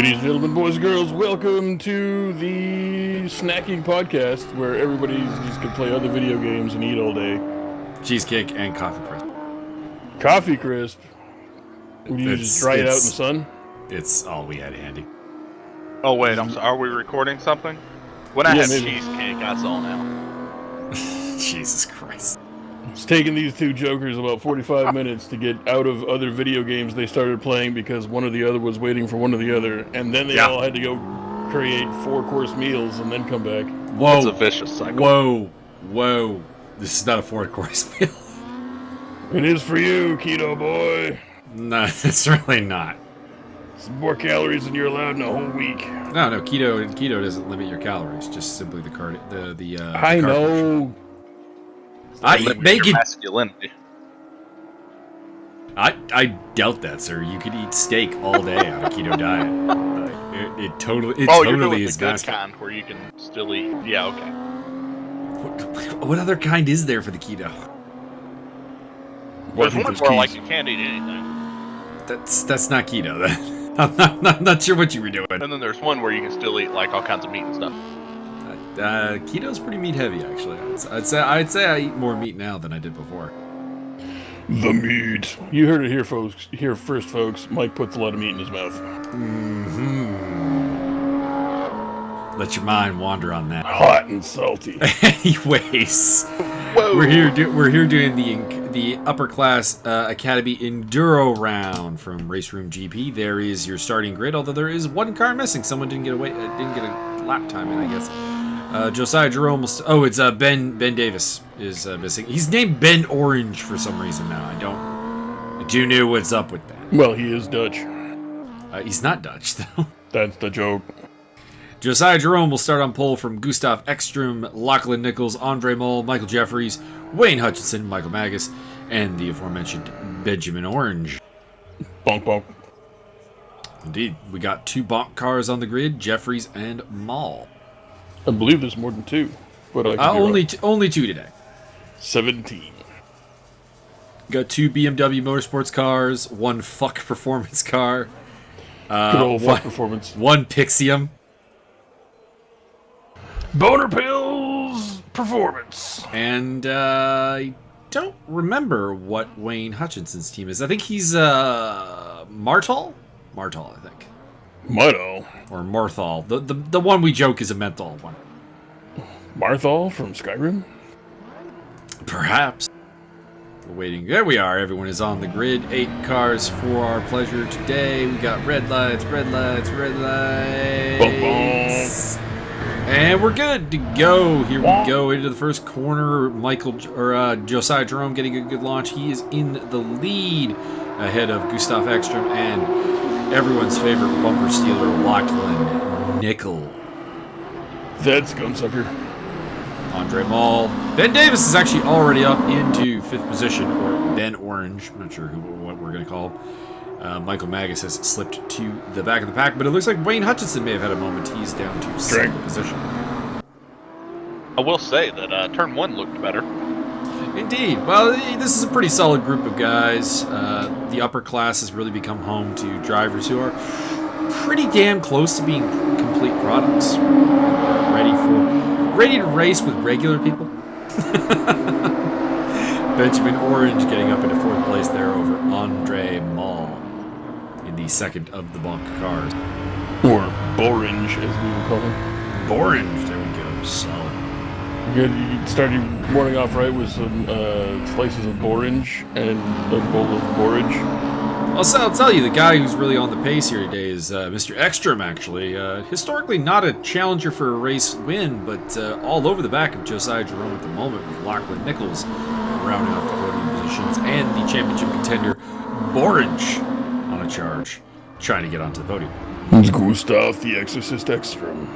Ladies and gentlemen, boys and girls, welcome to the snacking podcast where everybody just can play other video games and eat all day. Cheesecake and coffee crisp. Coffee crisp? Would you just dry it out in the sun? It's all we had handy. Oh wait, I'm sorry. Are we recording something? When I had cheesecake, I zone out. Jesus Christ. It's taken these two jokers about 45 minutes to get out of other video games they started playing because one or the other was waiting for one or the other, and then they all had to go create 4-course meals and then come back. Whoa. It's a vicious cycle. Whoa. This is not a 4-course meal. It is for you, keto boy. No, it's really not. Some more calories than you're allowed in a whole week. No, keto doesn't limit your calories, just simply the card. I know. I make it. Masculinity. I doubt that, sir. You could eat steak all day on a keto diet. It totally you're doing is the good masculine. kind where you can still eat. Yeah, okay. What other kind is there for the keto? There's one where like you can't eat anything. That's not keto. I'm not sure what you were doing. And then there's one where you can still eat like all kinds of meat and stuff. Keto's pretty meat heavy, actually. I'd say I eat more meat now than I did before. The meat. You heard it here, folks. Here first, folks. Mike puts a lot of meat in his mouth. Mm-hmm. Let your mind wander on that. Hot and salty. Anyways, whoa. We're here doing the upper class Academy Enduro round from RaceRoom GP. There is your starting grid, although there is one car missing. Someone didn't get a lap time in, I guess. Josiah Jerome it's Ben Davis is missing. He's named Ben Orange for some reason now. I do know what's up with that. Well, he is Dutch. He's not Dutch, though. That's the joke. Josiah Jerome will start on pole from Gustav Ekstrom, Lachlan Nichols, Andre Moll, Michael Jeffries, Wayne Hutchinson, Michael Magas, and the aforementioned Benjamin Orange. Bonk, bonk. Indeed, we got 2 bonk cars on the grid, Jeffries and Moll. I believe there's more than 2, but I only 2 today. 17. Got 2 BMW Motorsports cars, 1 fuck performance car. Good old fuck performance. 1 Pixium. Boner Pills performance. And I don't remember what Wayne Hutchinson's team is. I think he's Martol, I think. Marthol. Or Marthol. The one we joke is a menthol one. Marthol from Skyrim? Perhaps. We're waiting. There we are. Everyone is on the grid. 8 cars for our pleasure today. We got red lights. Bonk, bonk. And we're good to go. Here we go into the first corner. Josiah Jerome getting a good launch. He is in the lead ahead of Gustav Ekstrom and everyone's favorite bumper stealer, Lachlan Nickel. That's Gunsucker. Andre Moll. Ben Davis is actually already up into 5th position, or Ben Orange. I'm not sure what we're going to call him. Michael Magas has slipped to the back of the pack, but it looks like Wayne Hutchinson may have had a moment. He's down to 2nd position. I will say that turn 1 looked better. Indeed. Well, this is a pretty solid group of guys. The upper class has really become home to drivers who are pretty damn close to being complete products. Ready to race with regular people. Benjamin Orange getting up into 4th place there over Andre Moll in the 2nd of the bonk cars. Or Borange, as we would call him. Borange, there we go. Solid. Good. You start your morning off right with some slices of Borange and a bowl of borage. I'll tell you, the guy who's really on the pace here today is Mr. Ekstrom, actually. Historically not a challenger for a race win, but all over the back of Josiah Jerome at the moment with Lachlan Nichols rounding off the podium positions and the championship contender, Borange, on a charge, trying to get onto the podium. It's Gustav the Exorcist Ekstrom.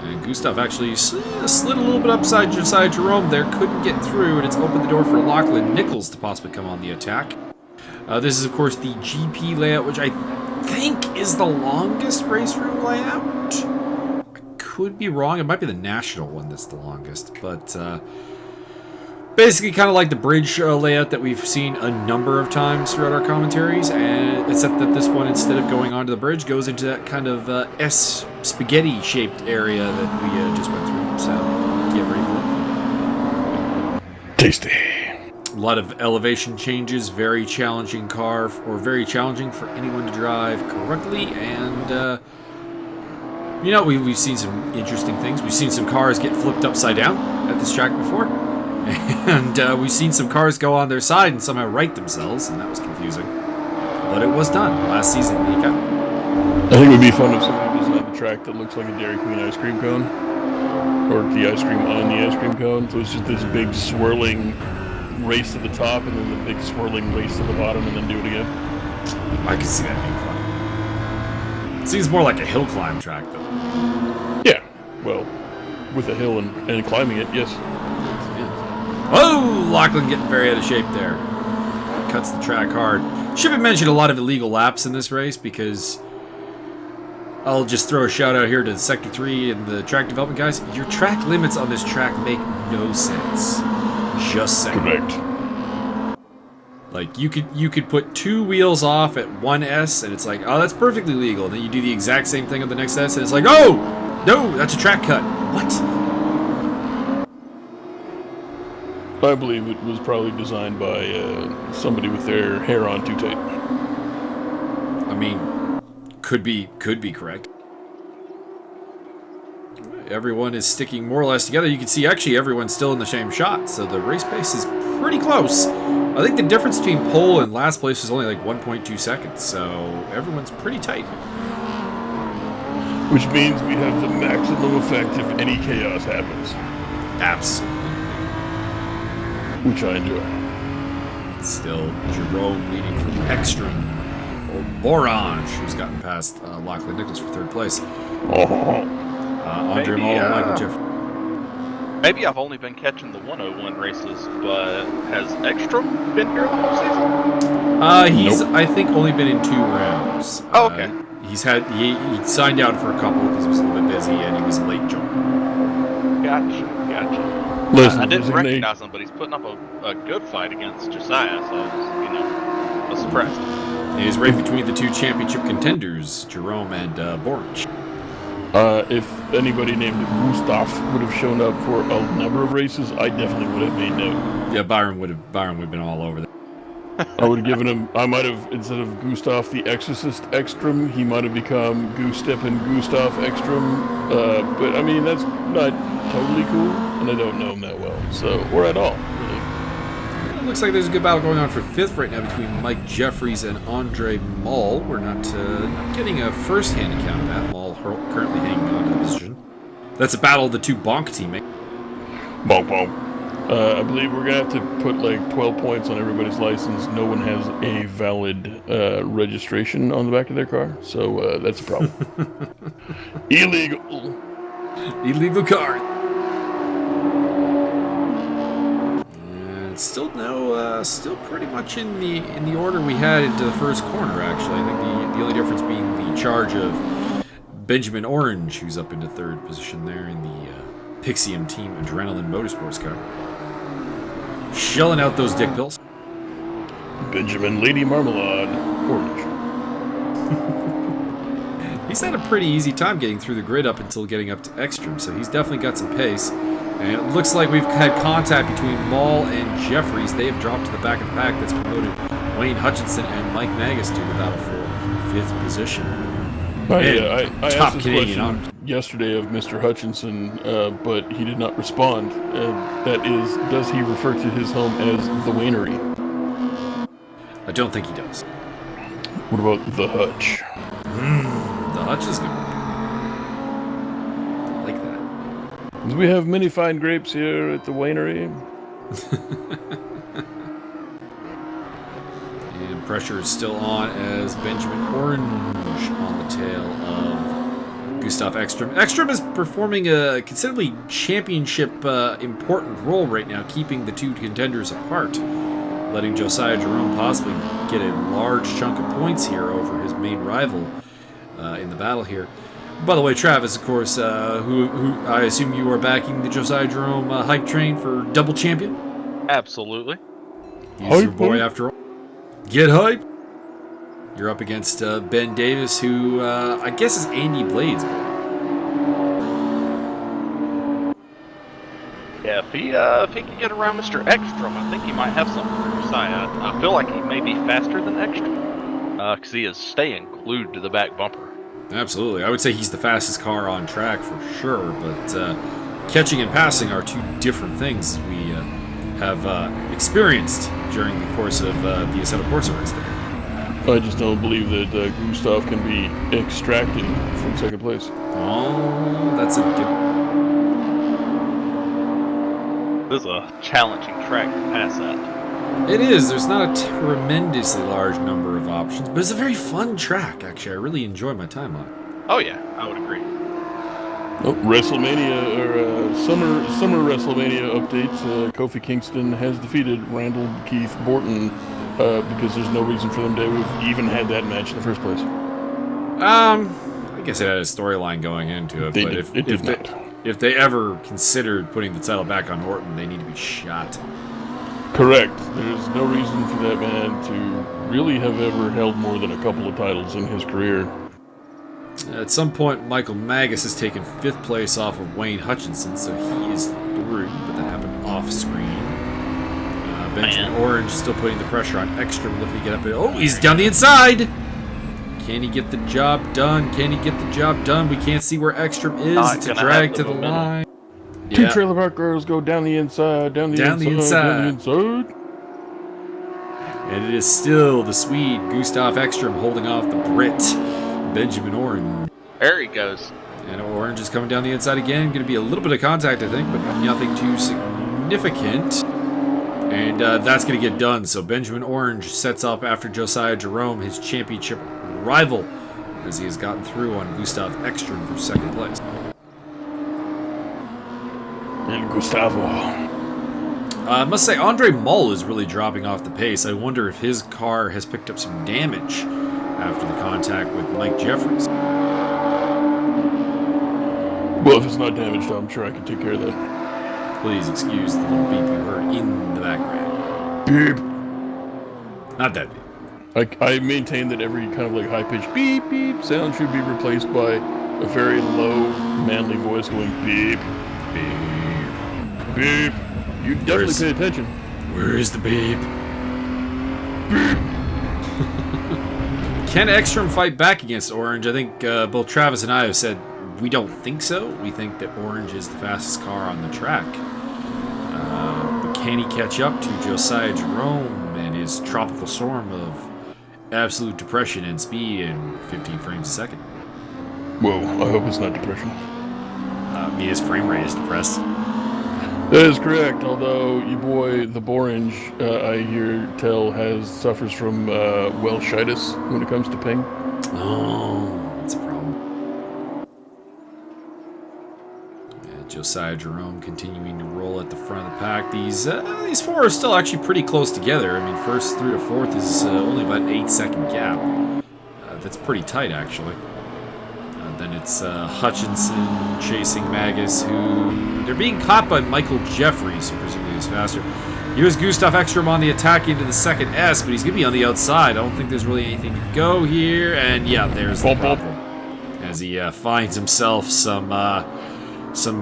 And Gustav actually slid a little bit upside Josiah Jerome there, couldn't get through, and it's opened the door for Lachlan Nichols to possibly come on the attack. This is, of course, the GP layout, which I think is the longest RaceRoom layout. I could be wrong. It might be the national one that's the longest. But Basically, kind of like the bridge layout that we've seen a number of times throughout our commentaries, and except that this one, instead of going onto the bridge, goes into that kind of S spaghetti-shaped area that we just went through. So, get ready for it. Tasty. A lot of elevation changes, very challenging car, or very challenging for anyone to drive correctly, and you know, we've seen some interesting things. We've seen some cars get flipped upside down at this track before. And we've seen some cars go on their side and somehow right themselves, and that was confusing. But it was done last season. I think it would be fun if somebody designed a track that looks like a Dairy Queen ice cream cone. Or the ice cream on the ice cream cone. So it's just this big swirling race to the top, and then the big swirling race to the bottom, and then do it again. I could see that being fun. It seems more like a hill climb track, though. Yeah, well, with a hill and climbing it, yes. Oh, Lachlan getting very out of shape there. Cuts the track hard. Should have mentioned a lot of illegal laps in this race, because I'll just throw a shout out here to Sector 3 and the track development guys. Your track limits on this track make no sense. Just saying. Correct. Like, you could put 2 wheels off at 1S, and it's like, oh, that's perfectly legal. And then you do the exact same thing on the next S, and it's like, oh, no, that's a track cut. What? I believe it was probably designed by somebody with their hair on too tight. I mean, could be correct. Everyone is sticking more or less together. You can see actually everyone's still in the same shot, so the race pace is pretty close. I think the difference between pole and last place is only like 1.2 seconds, so everyone's pretty tight. Which means we have the maximum effect if any chaos happens. Absolutely. Which I enjoy. Still, Jerome leading from Ekstrom, or Borange, who's gotten past Lachlan Nichols for 3rd place. Andre Mall and Michael Jeffrey. Maybe I've only been catching the 101 races, but has Ekstrom been here the whole season? He's, nope. I think, only been in 2 rounds. Oh, okay. He signed out for a couple because he was a little bit busy and he was a late jumper. Gotcha. Listen, I didn't recognize him, but he's putting up a good fight against Josiah, so I was surprised. He's right between the 2 championship contenders, Jerome and Borch. If anybody named Gustav would have shown up for a number of races, I definitely would have made note. Yeah, Byron would have been all over that. I would have given him, I might have, instead of Gustav the Exorcist Ekstrom, he might have become Goostep Gustav Ekstrom. But I mean, that's not totally cool, and I don't know him that well, so, or at all, really. It looks like there's a good battle going on for 5th right now between Mike Jeffries and Andre Mall. We're not getting a first-hand account of that. Mall currently hanging on to the position. That's a battle of the 2 Bonk teammates. Bonk, bonk. I believe we're going to have to put like 12 points on everybody's license. No one has a valid registration on the back of their car, so that's a problem. Illegal car. And still still pretty much in the order we had into the first corner. Actually, I think the only difference being the charge of Benjamin Orange, who's up into 3rd position there in the Pixium Team Adrenaline Motorsports car. Shelling out those dick pills. Benjamin Lady Marmalade Orange. He's had a pretty easy time getting through the grid up until getting up to Ekstrom, so he's definitely got some pace. And it looks like we've had contact between Mall and Jeffries. They have dropped to the back of the pack. That's promoted Wayne Hutchinson and Mike Magas to the battle for 5th position. I asked this Canadian question yesterday of Mr. Hutchinson, but he did not respond. That is, does he refer to his home as the Wainery? I don't think he does. What about the Hutch? The Hutch is good. I like that. We have many fine grapes here at the Wainery. And pressure is still on as Benjamin Orange on the tail of Gustav Ekstrom. Ekstrom is performing a considerably championship important role right now, keeping the 2 contenders apart, letting Josiah Jerome possibly get a large chunk of points here over his main rival in the battle here. By the way, Travis, of course, who I assume you are backing the Josiah Jerome hype train for double champion? Absolutely. He's your boy after all. Get hype. You're up against Ben Davis, who I guess is Andy Blade's boy. Yeah, if he can get around Mr. Ekstrom, I think he might have something for Josiah. I feel like he may be faster than Ekstrom, because he is staying glued to the back bumper. Absolutely. I would say he's the fastest car on track for sure, but catching and passing are two different things we have experienced during the course of the Assetto Corsa race there. I just don't believe that Gustav can be extracted from second place. Oh, that's a good... This is a challenging track to pass at. It is. There's not a tremendously large number of options, but it's a very fun track, actually. I really enjoy my time on it. Oh yeah, I would agree. Oh, WrestleMania, or summer WrestleMania updates. Kofi Kingston has defeated Randall Keith Borton because there's no reason for them to have even had that match in the first place. I guess it had a storyline going into it, but if they ever considered putting the title back on Orton, they need to be shot. Correct. There's no reason for that man to really have ever held more than a couple of titles in his career. At some point, Michael Magas has taken 5th place off of Wayne Hutchinson, so he is through, but that happened off screen. Benjamin Orange still putting the pressure on Ekstrom looking to get up there. Oh, he's down the inside! Can he get the job done? Can he get the job done? We can't see where Ekstrom is. It's a drag to the line. Two trailer park girls go down the inside, down the inside. And it is still the Swede, Gustav Ekstrom, holding off the Brit, Benjamin Orange. There he goes. And Orange is coming down the inside again. Going to be a little bit of contact, I think, but nothing too significant. And that's going to get done. So Benjamin Orange sets up after Josiah Jerome, his championship rival, as he has gotten through on Gustav Ekstrom for 2nd place. And Gustavo. I must say, Andre Mull is really dropping off the pace. I wonder if his car has picked up some damage after the contact with Mike Jeffries. Well, if it's not damaged, I'm sure I can take care of that. Please excuse the little beep you heard in the background. Beep. Not that beep. I maintain that every kind of like high-pitched beep, beep sound should be replaced by a very low, manly voice going beep, beep, beep. You definitely pay attention. Where is the beep? Beep. Can Ekstrom fight back against Orange? I think both Travis and I have said we don't think so. We think that Orange is the fastest car on the track. But can he catch up to Josiah Jerome and his tropical storm of absolute depression and speed in 15 frames a second? Whoa, I hope it's not depression. His frame rate is depressed. That is correct, although your boy, the Borange, I suffers from Welschitis when it comes to ping. Oh, that's a problem. Yeah, Josiah Jerome continuing to roll at the front of the pack. These four are still actually pretty close together. I mean, first through to 4th is only about an 8-second gap. That's pretty tight, actually. Then it's Hutchinson chasing Magas, who they're being caught by Michael Jeffries, who presumably is faster. Here's Gustav Ekstrom on the attack into the 2nd S, but he's going to be on the outside. I don't think there's really anything to go here. And yeah, there's the problem. As he finds himself some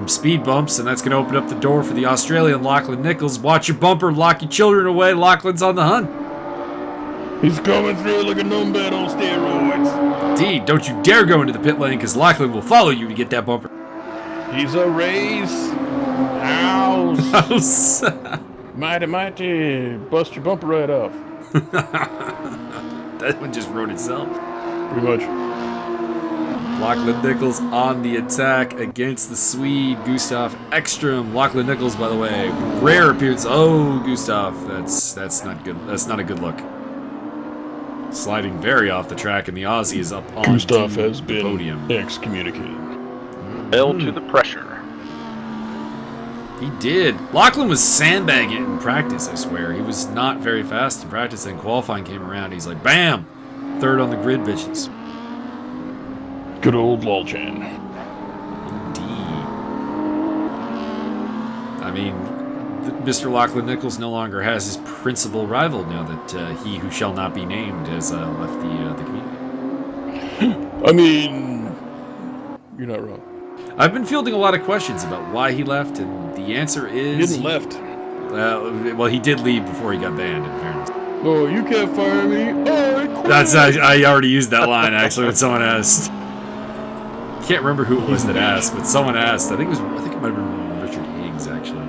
speed bumps, and that's going to open up the door for the Australian Lachlan Nichols. Watch your bumper, lock your children away. Lachlan's on the hunt. He's coming through like a numbad on steroids. Indeed, don't you dare go into the pit lane, because Lachlan will follow you to get that bumper. He's a race house. Mighty, bust your bumper right off. That one just wrote itself. Pretty much. Lachlan Nichols on the attack against the Swede, Gustav Ekstrom. Lachlan Nichols, by the way, rare appearance. Oh, Gustav, that's not good. That's not a good look. Sliding very off the track, and the Aussie is up on Gustav has the been podium. excommunicated. Fell to the pressure. He did. Lachlan was sandbagging in practice, I swear. He was not very fast in practice, and qualifying came around. He's like, bam! 3rd on the grid, bitches. Good old Lolchan. Indeed. I mean, Mr. Lachlan Nichols no longer has his principal rival now that he who shall not be named has left the community. I mean, you're not wrong. I've been fielding a lot of questions about why he left, and the answer is... He didn't left. Well, he did leave before he got banned, in fairness. Oh, you can't fire me. Oh, I quit. I already used that line, actually, when someone asked. Can't remember who it was that asked, but someone asked. I think it might have been Richard Higgs, actually,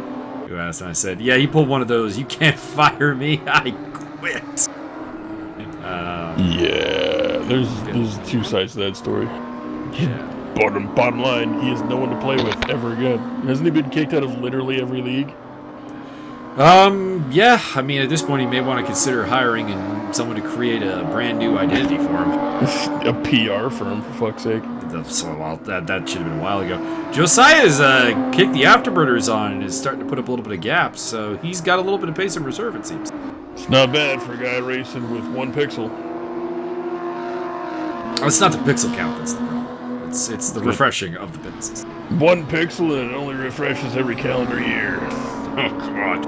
who asked, and I said, yeah, he pulled one of those, you can't fire me, I quit. Yeah, there's two sides to that story. Yeah. Bottom line, he has no one to play with ever again. Hasn't he been kicked out of literally every league? Yeah, I mean, at this point, he may want to consider hiring someone to create a brand new identity for him. A PR firm, for fuck's sake. That should have been a while ago. Josiah's kicked the afterburners on and is starting to put up a little bit of gaps, so he's got a little bit of pace in reserve, it seems. It's not bad for a guy racing with 1 pixel. Oh, it's not the pixel count that's the problem. It's the refreshing of the pixels. 1 pixel and it only refreshes every calendar year. Oh, God.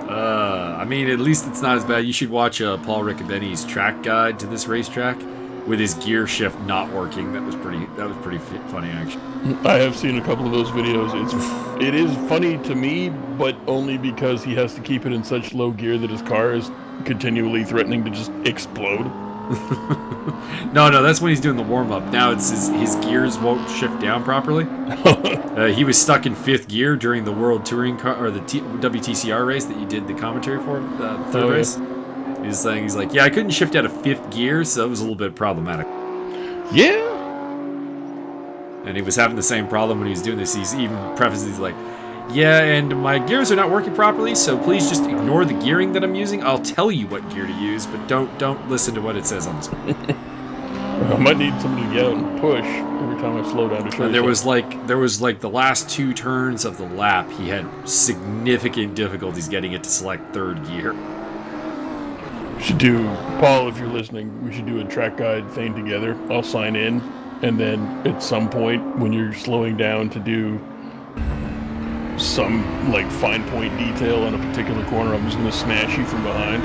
I mean, at least it's not as bad. You should watch Paul Riccobeni's track guide to this racetrack with his gear shift not working. That was pretty funny, actually. I have seen a couple of those videos. It is funny to me, but only because he has to keep it in such low gear that his car is continually threatening to just explode. No, that's when he's doing the warm-up. Now it's his gears won't shift down properly. He was stuck in 5th gear during the World Touring Car, or the WTCR race that you did the commentary for, the third race. He's like, yeah, I couldn't shift out of 5th gear, so that was a little bit problematic. Yeah. And he was having the same problem when he was doing this. He's even prefaces, he's like, yeah, and my gears are not working properly, so please just ignore the gearing that I'm using. I'll tell you what gear to use, but don't listen to what it says on the screen. I might need somebody to get out and push every time I slow down to show. And there was like the last 2 turns of the lap, he had significant difficulties getting it to select 3rd gear. We should do, Paul, if you're listening, we should do a track guide thing together. I'll sign in, and then at some point when you're slowing down to do some like fine point detail on a particular corner, I'm just gonna smash you from behind.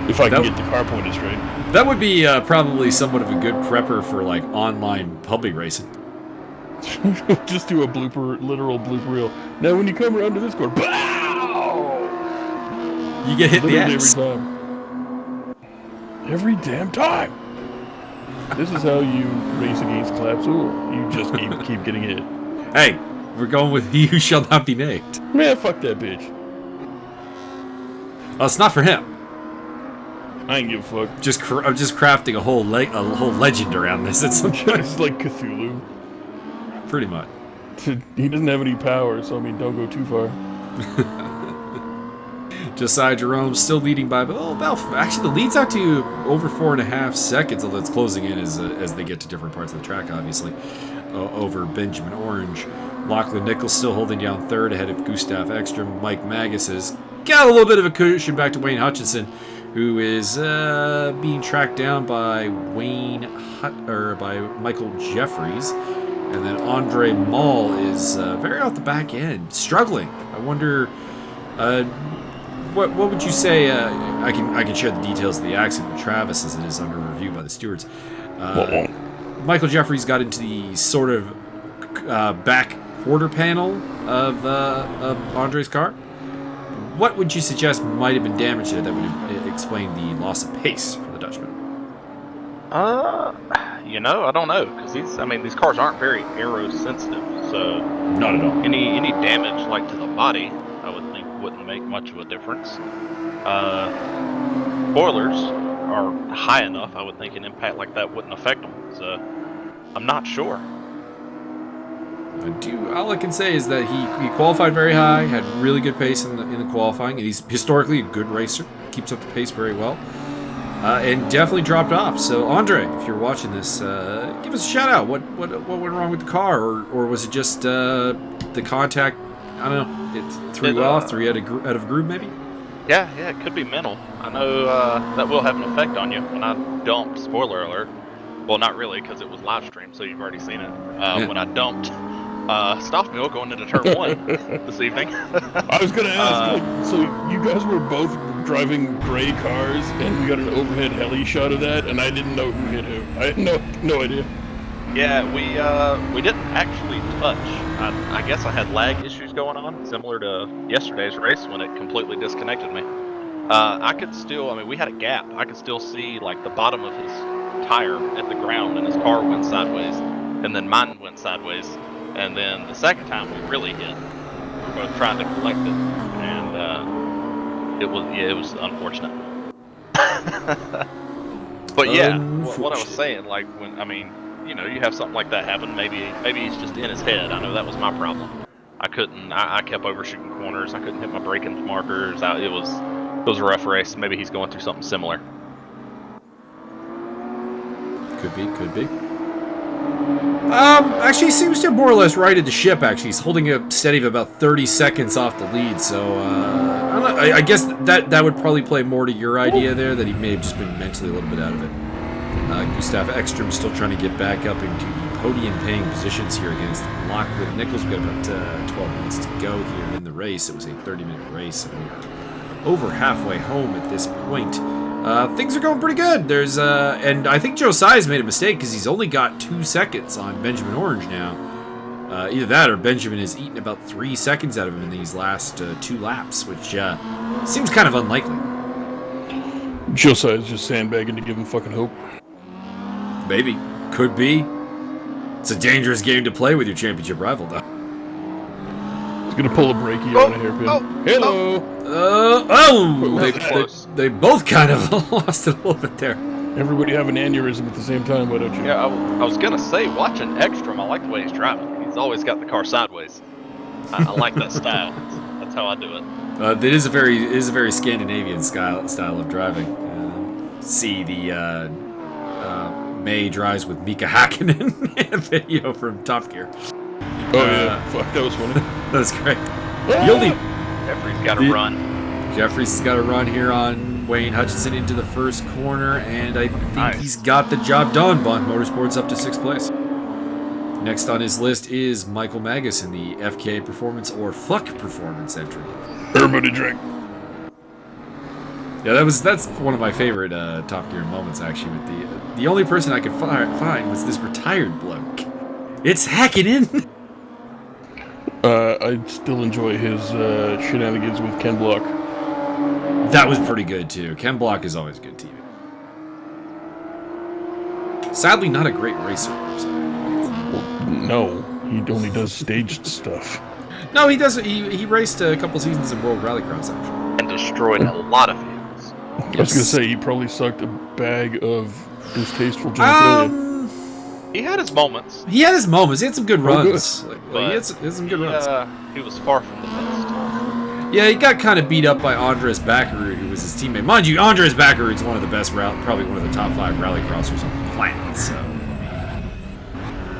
If I can get the car pointed straight. That would be probably somewhat of a good prepper for like online public racing. Just do a literal blooper reel. Now when you come around to this corner, pow! You get hit in the Every ass. time. Every damn time. This is how you race against Collapsol. You just keep getting hit. Hey, we're going with he who shall not be named. Man, fuck that bitch. Well, it's not for him. I ain't give a fuck. I'm just crafting a whole legend around this. It's like Cthulhu. Pretty much. He doesn't have any power, so I mean, don't go too far. Josiah Jerome still leading by actually the lead's out to over 4.5 seconds, although it's closing in as they get to different parts of the track, obviously, over Benjamin Orange. Lachlan Nichols still holding down 3rd ahead of Gustav Ekstrom. Mike Magas has got a little bit of a cushion back to Wayne Hutchinson, who is being tracked down by by Michael Jeffries. And then Andre Mall is very out the back end, struggling. I wonder... What would you say? I can share the details of the accident with Travis as it is under review by the stewards. Michael Jeffries got into the sort of back quarter panel of Andre's car. What would you suggest might have been damaged there that would explain the loss of pace for the Dutchman? I don't know, because these cars aren't very aero sensitive, so not at all. Any damage like to the body, I would think wouldn't make much of a difference. Spoilers are high enough, I would think an impact like that wouldn't affect them. So I'm not sure. All I can say is that he qualified very high, had really good pace in the qualifying, and he's historically a good racer, keeps up the pace very well, and definitely dropped off. So Andre, if you're watching this, give us a shout out. What went wrong with the car, or was it just the contact? I don't know. It threw off, threw out of groove, maybe? Yeah, it could be mental. I know that will have an effect on you. When I dumped, spoiler alert, well, not really, because it was live streamed, so you've already seen it. When I dumped Stoff Mill going into turn 1 this evening. I was gonna ask, so you guys were both driving gray cars, and we got an overhead heli shot of that, and I didn't know who hit who. I had no idea. Yeah, we didn't actually touch. I guess I had lag issues going on, similar to yesterday's race when it completely disconnected me. I could still, I mean, we had a gap. I could still see like the bottom of his tire at the ground, and his car went sideways, and then mine went sideways, and then the second time we really hit. We were both trying to collect it, and it was unfortunate. But yeah, what I was saying, like when you know, you have something like that happen. Maybe he's just in his head. I know that was my problem. I kept overshooting corners. I couldn't hit my braking markers. It was a rough race. Maybe he's going through something similar. Could be. Actually, he seems to have more or less righted the ship. Actually, he's holding a steady of about 30 seconds off the lead. So I guess that would probably play more to your idea there, that he may have just been mentally a little bit out of it. Gustav Ekstrom still trying to get back up into the podium-paying positions here against Lockwood Nichols. We've got about 12 minutes to go here in the race. It was a 30-minute race, and we are over halfway home at this point. Things are going pretty good. And I think Josiah's made a mistake because he's only got 2 seconds on Benjamin Orange now. Either that or Benjamin has eaten about 3 seconds out of him in these last 2 laps, which seems kind of unlikely. Josiah's just sandbagging to give him fucking hope. Maybe. Could be. It's a dangerous game to play with your championship rival, though. He's gonna pull a brakey on a hairpin. Hello! They both kind of lost it a little bit there. Everybody have an aneurysm at the same time, why don't you? Yeah, I was gonna say, watching Ekstrom, I like the way he's driving. He's always got the car sideways. I like that style. That's how I do it. It is a very Scandinavian style of driving. See the May drives with Mika Hakkinen video from Top Gear. Oh yeah, fuck, that was funny. That was great. Jeffrey's got to run. Jeffrey's got to run here on Wayne Hutchinson into the first corner, and I think he's got the job done. Bond Motorsports up to 6th place. Next on his list is Michael Magas in the FKA Performance or Fuck Performance entry. Everybody drink. Yeah, that's one of my favorite Top Gear moments, actually. With the only person I could find was this retired bloke. It's Hakkinen. I still enjoy his shenanigans with Ken Block. That was pretty good too. Ken Block is always good TV. Sadly, not a great racer. Well, no, he only does staged stuff. No, he does. He raced a couple seasons in World Rallycross actually, and destroyed a lot of vehicles. I was gonna say he probably sucked a bag of distasteful genitalia. He had his moments. He had some good runs. But he had some good runs. He was far from the best. Yeah, he got kind of beat up by Andres Bakkerud, who was his teammate. Mind you, Andres Bakkerud is one of the best, probably one of the top 5 rallycrossers on the planet. So,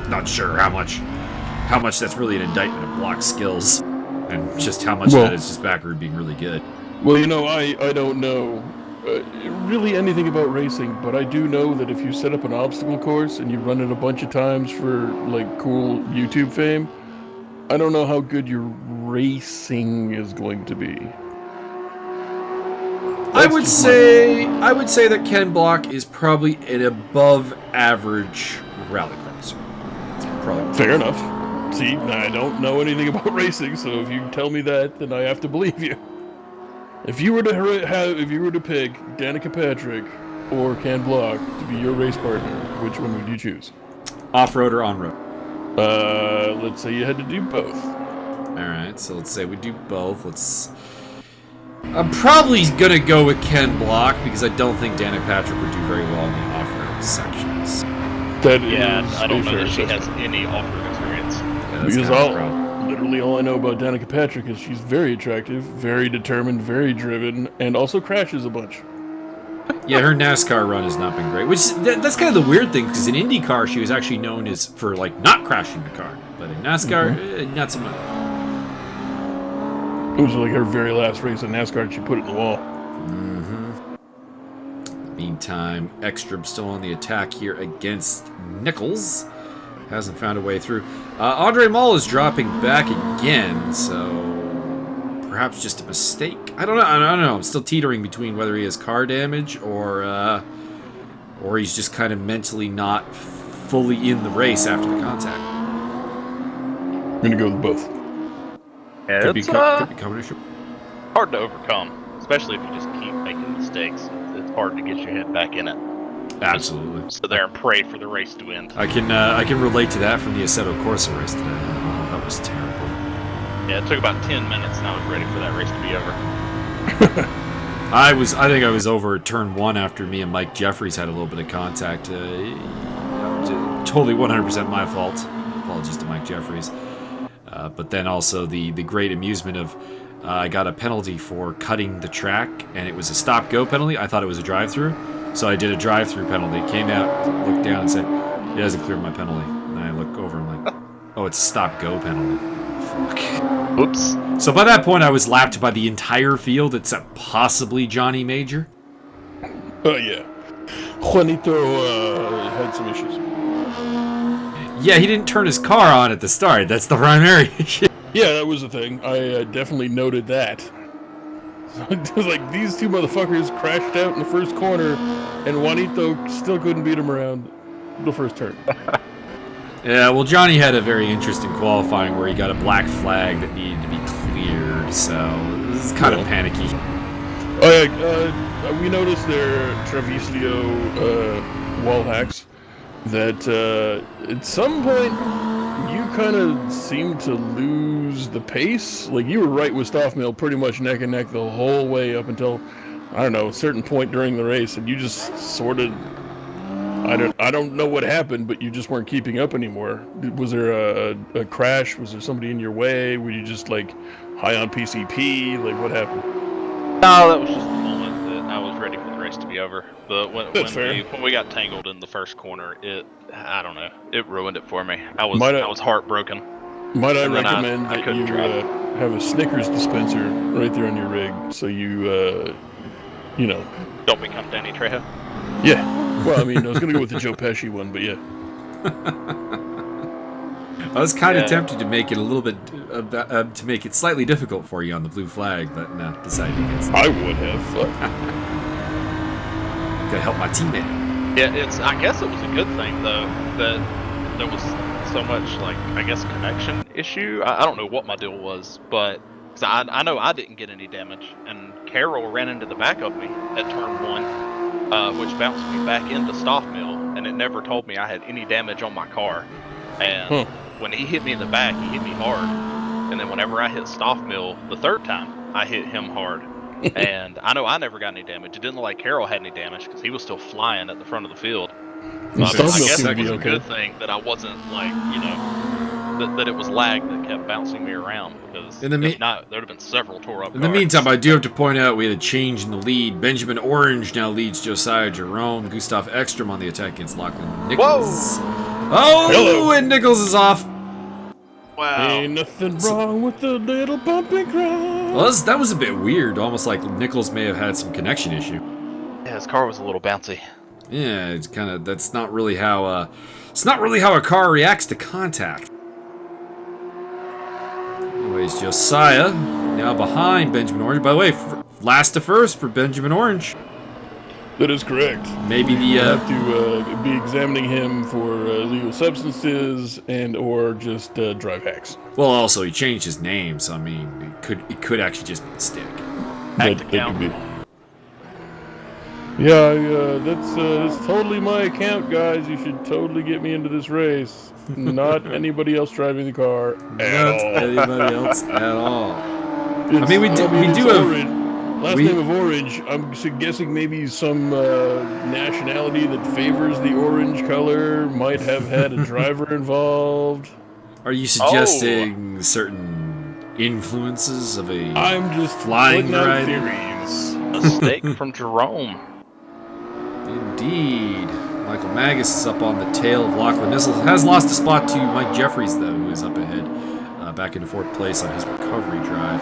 not sure how much that's really an indictment of Block's skills, and just how much of that is just Bakkerud being really good. Well, you know, I don't know really anything about racing, but I do know that if you set up an obstacle course and you run it a bunch of times for like cool YouTube fame, I don't know how good your racing is going to be. I would say that Ken Block is probably an above average rallycrosser. Fair enough. See, I don't know anything about racing, so if you tell me that, then I have to believe you. If you were to pick Danica Patrick or Ken Block to be your race partner, which one would you choose? Off-road or on-road? Let's say you had to do both. Alright, so let's say we do both. I'm probably gonna go with Ken Block because I don't think Danica Patrick would do very well in the off-road sections. I don't know that she has any off-road experience. Yeah, because literally all I know about Danica Patrick is she's very attractive, very determined, very driven, and also crashes a bunch. Yeah, her NASCAR run has not been great, which that's kind of the weird thing, because in IndyCar she was actually known as for like not crashing the car, but in NASCAR, not so much. It was like her very last race in NASCAR, and she put it in the wall. Meantime, Ekstrom still on the attack here against Nichols. hasn't found a way through. Andre Mall is dropping back again, so perhaps just a mistake. I don't know. I'm still teetering between whether he has car damage or he's just kind of mentally not fully in the race after the contact. I'm gonna go with both. Yeah, Could be it's combination. hard to overcome, especially if you just keep making mistakes. It's hard to get your head back in it. Absolutely. Just sit there and pray for the race to end. I can relate to that from the Assetto Corsa race today. Oh, that was terrible. Yeah, it took about 10 minutes, and I was ready for that race to be over. I think I was over at turn 1 after me and Mike Jeffries had a little bit of contact. Totally 100% my fault. Apologies to Mike Jeffries. But then also the great amusement of I got a penalty for cutting the track, and it was a stop-go penalty. I thought it was a drive-through, so I did a drive-through penalty. Came out, looked down, and said, "It hasn't cleared my penalty." And I look over and I'm like, "Oh, it's a stop-go penalty." Fuck. Oops. So by that point, I was lapped by the entire field except possibly Johnny Major. Oh, yeah. Juanito had some issues. Yeah, he didn't turn his car on at the start. That's the primary issue. Yeah, that was the thing. I definitely noted that. So it was like, these two motherfuckers crashed out in the first corner, and Juanito still couldn't beat him around the first turn. Yeah, well, Johnny had a very interesting qualifying where he got a black flag that needed to be cleared, so this is kind of panicky. Oh, yeah, we noticed their Travislio wall hacks that at some point you kind of seemed to lose the pace. Like, you were right with Stoffmill pretty much neck and neck the whole way up until, I don't know, a certain point during the race, and you just sort of, I don't know what happened, but you just weren't keeping up anymore. Was there a crash? Was there somebody in your way? Were you just like high on PCP? Like, what happened? No, that was just the moment that I was ready for the race to be over. But when we got tangled in the first corner, I don't know, it ruined it for me. I was heartbroken. Might I recommend that you have a Snickers dispenser right there on your rig, so you don't become Danny Trejo. Yeah. Well, I mean, I was gonna go with the Joe Pesci one, but yeah. I was kind of tempted to make it a little bit to make it slightly difficult for you on the blue flag, but no, decided against it. I would have. Gotta help my teammate. Yeah, I guess it was a good thing though that there was so much, like, I guess, connection issue. I don't know what my deal was, but cause I know I didn't get any damage, and Carroll ran into the back of me at turn 1, which bounced me back into Stoffmill, and it never told me I had any damage on my car. And when he hit me in the back, he hit me hard. And then whenever I hit Stoffmill the third time, I hit him hard. And I know I never got any damage. It didn't look like Carroll had any damage because he was still flying at the front of the field. I guess it was a good thing that I wasn't, like, that it was lag that kept bouncing me around, because if not, there would have been several tore up cars. In the meantime, I do have to point out we had a change in the lead. Benjamin Orange now leads Josiah Jerome. Gustav Ekstrom on the attack against Lachlan Nichols. Whoa! Oh, hello. And Nichols is off. Wow. Ain't nothing wrong with a little bump and grind. Well, that was a bit weird. Almost like Nichols may have had some connection issue. Yeah, his car was a little bouncy. Yeah, it's kind of, that's not really how it's not really how a car reacts to contact. Anyways, Josiah now behind Benjamin Orange. By the way, last to first for Benjamin Orange. That is correct. Maybe the we'll have to be examining him for illegal substances and or just drive hacks. Well, also he changed his name, so I mean, it could actually just be a mistake. That could be. Yeah, that's totally my account, guys. You should totally get me into this race. Not anybody else driving the car at all. Anybody else at all. I mean, we do have. Last name of Orange, I'm guessing maybe some nationality that favors the orange color might have had a driver involved. Are you suggesting certain influences of a I'm just flying out rider? theories. A mistake from Jerome. Indeed. Michael Magas is up on the tail of Lachlan Nichols. Has lost a spot to Mike Jeffries, though, who is up ahead. Back into fourth place on his recovery drive.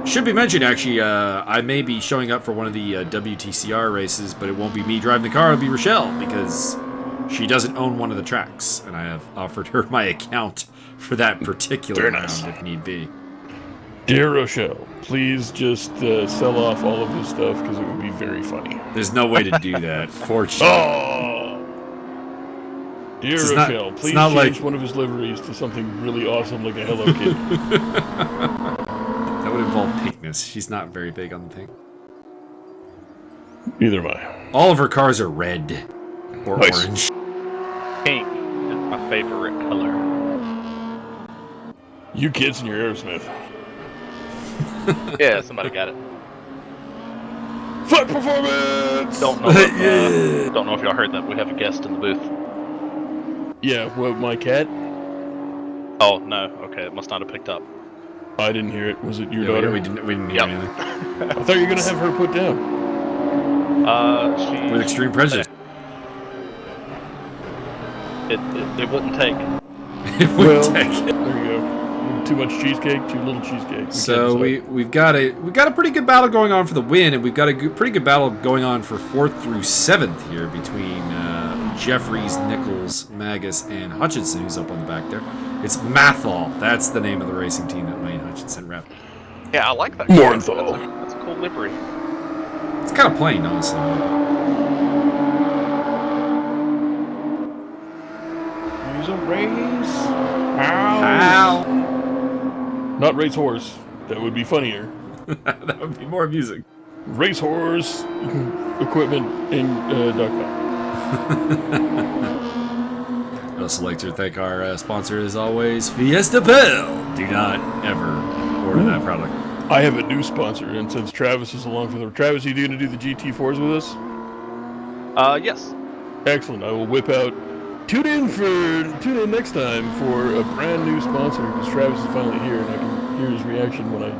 Should be mentioned, actually, I may be showing up for one of the WTCR races, but it won't be me driving the car, it'll be Rochelle, because She doesn't own one of the tracks, and I have offered her my account for that particular round if need be. Dear Rochelle, please just sell off all of this stuff because it would be very funny. There's no way to do that, fortunately. Oh! Dear Rochelle, please change one of his liveries to something really awesome like a Hello Kitty. That would involve pinkness. She's not very big on the pink. Neither am I. All of her cars are red or orange. Pink is my favorite color. You kids and your Aerosmith. Yeah, somebody got it. Fuck performance! Don't know if y'all heard that. We have a guest in the booth. Yeah, what, my cat? Oh, no. Okay, it must not have picked up. I didn't hear it. Was it your daughter? We didn't hear anything. I thought you were going to have her put down. She... With extreme prejudice. It wouldn't take. It wouldn't take. There you go. Too much cheesecake, too little cheesecake. So we've got a pretty good battle going on for the win, and we've got a pretty good battle going on for 4th through 7th here between Jeffries, Nichols, Magas, and Hutchinson, who's up on the back there. It's Mathall. That's the name of the racing team that Wayne Hutchinson rep. Yeah, I like that. Mornthal. That's a cool livery. It's kind of plain, honestly. Use a race. Ow. Not racehorse. That would be funnier. That would be more amusing. Racehorse equipment in .com. I'd also like to thank our sponsor, as always, Fiesta Pel. Do not ever order that product. I have a new sponsor, and since Travis is along for the... Travis, are you going to do the GT4s with us? Yes. Excellent. I will whip out... Tune in next time for a brand new sponsor, because Travis is finally here, and I can hear his reaction when I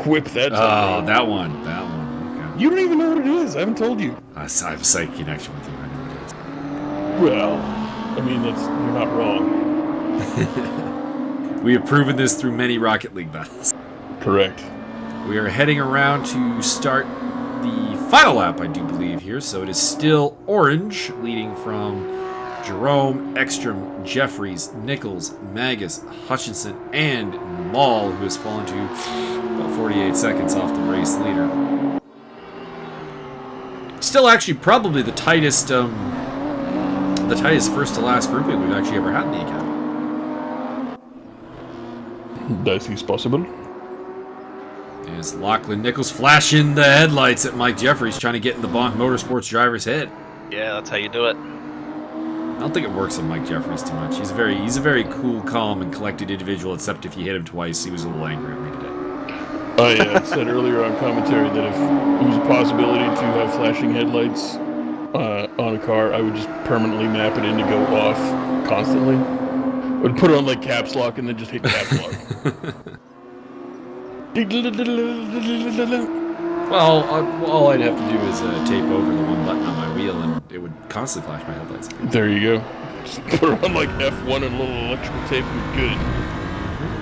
whip that. Oh, that one. Okay. You don't even know what it is. I haven't told you. I have a psychic connection with you. I know what it is. Well, I mean, you're not wrong. We have proven this through many Rocket League battles. Correct. We are heading around to start the final lap, I do believe, here. So it is still orange, leading from Jerome, Ekstrom, Jeffries, Nichols, Magas, Hutchinson, and Maul, who has fallen to about 48 seconds off the race leader. Still, actually, probably the tightest first to last grouping we've actually ever had in the Academy. Dicey's possible. As Lachlan Nichols flashing the headlights at Mike Jeffries, trying to get in the Bonk Motorsports driver's head. Yeah, that's how you do it. I don't think it works on Mike Jeffries too much. He's a very cool, calm, and collected individual, except if you hit him twice, he was a little angry at me today. I said earlier on commentary that if it was a possibility to have flashing headlights on a car, I would just permanently map it in to go off constantly. I would put it on like caps lock and then just hit caps lock. Well, all I'd have to do is tape over the one button on my wheel, and it would constantly flash my headlights. There you go. Just put it on like F1 and a little electrical tape and good.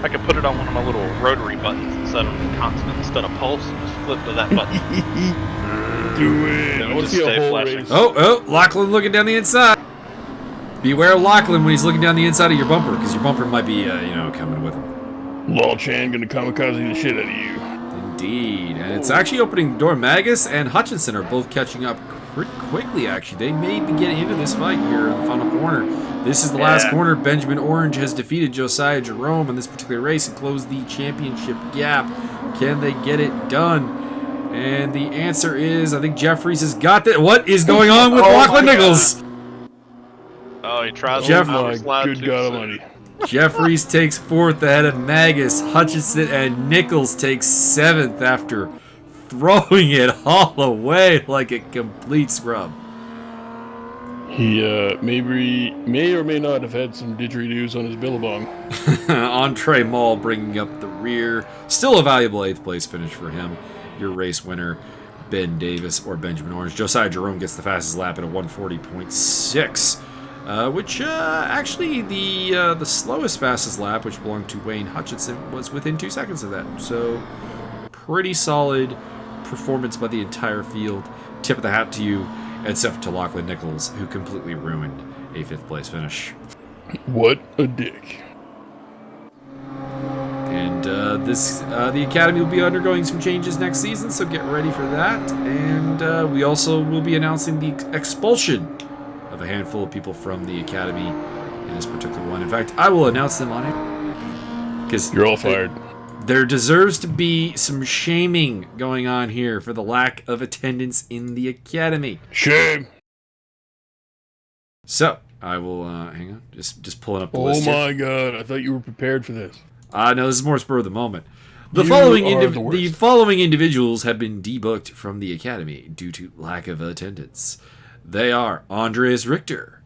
I could put it on one of my little rotary buttons instead of constant, instead of pulse, and just flip to that button. Do it. I want to see a whole race. Oh, Lachlan looking down the inside. Beware of Lachlan when he's looking down the inside of your bumper, because your bumper might be, coming with him. Lol Chan gonna kamikaze the shit out of you. Indeed, and it's actually opening the door. Magas and Hutchinson are both catching up pretty quickly, actually. They may be getting into this fight here in the final corner. This is the last corner. Benjamin Orange has defeated Josiah Jerome in this particular race and closed the championship gap. Can they get it done? And the answer is, I think Jeffries has got that. What is going on with Lachlan Nichols? Oh, he tries to slide good God Almighty. Jeffries takes 4th ahead of Magas. Hutchinson and Nichols take 7th after throwing it all away like a complete scrub. He may or may not have had some didgeridoos on his billabong. Entree Mall bringing up the rear. Still a valuable 8th place finish for him. Your race winner, Ben Davis or Benjamin Orange. Josiah Jerome gets the fastest lap at a 140.6. Which actually the slowest fastest lap, which belonged to Wayne Hutchinson, was within 2 seconds of that. So pretty solid performance by the entire field. Tip of the hat to you. except to Lachlan Nichols, who completely ruined a 5th place finish. What a dick. And the Academy will be undergoing some changes next season, so get ready for that. And we also will be announcing the expulsion of a handful of people from the Academy in this particular one. In fact, I will announce them on it. Because you're all fired. There deserves to be some shaming going on here for the lack of attendance in the Academy. Shame. So, I will, hang on, just pulling up the list here. Oh my god, I thought you were prepared for this. No, this is more spur of the moment. The following individuals have been debunked from the Academy due to lack of attendance. They are Andreas Richter,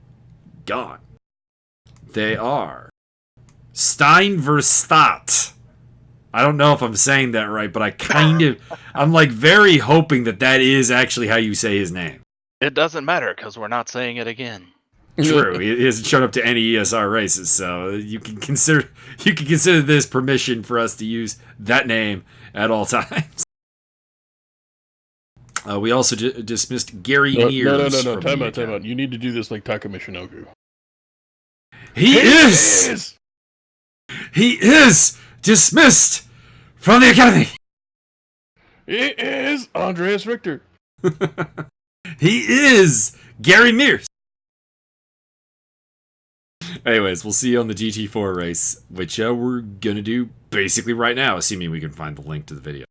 gone. They are Stein Verstadt. I don't know if I'm saying that right, but I'm like very hoping that is actually how you say his name. It doesn't matter because we're not saying it again. True, he hasn't shown up to any ESR races, so you can consider this permission for us to use that name at all times. We also dismissed Gary Neers. No. Time out. You need to do this like Taka Michinoku. He is dismissed from the Academy. It is Andreas Richter. He is Gary Neers. Anyways, we'll see you on the GT4 race, which we're going to do basically right now, assuming we can find the link to the video.